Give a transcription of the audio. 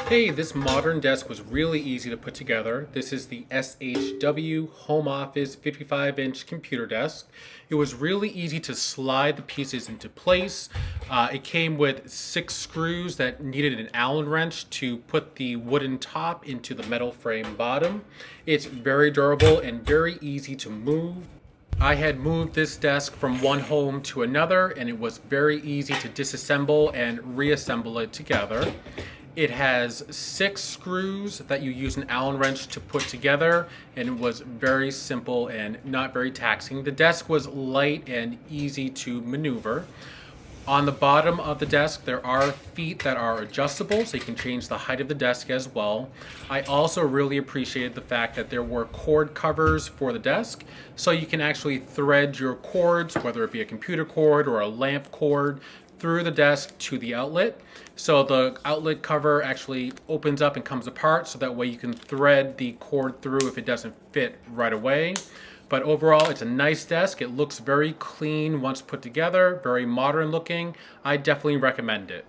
Hey, this modern desk was really easy to put together. This is the SHW Home Office 55-inch computer desk. It was really easy to slide the pieces into place. It came with 6 screws that needed an Allen wrench to put the wooden top into the metal frame bottom. It's very durable and very easy to move. I had moved this desk from one home to another, and it was very easy to disassemble and reassemble it together. It has 6 screws that you use an Allen wrench to put together, and it was very simple and not very taxing. The desk was light and easy to maneuver. On the bottom of the desk, there are feet that are adjustable, so you can change the height of the desk as well. I also really appreciated the fact that there were cord covers for the desk, so you can actually thread your cords, whether it be a computer cord or a lamp cord, through the desk to the outlet. So the outlet cover actually opens up and comes apart, so that way you can thread the cord through if it doesn't fit right away. But overall, it's a nice desk. It looks very clean once put together, very modern looking. I definitely recommend it.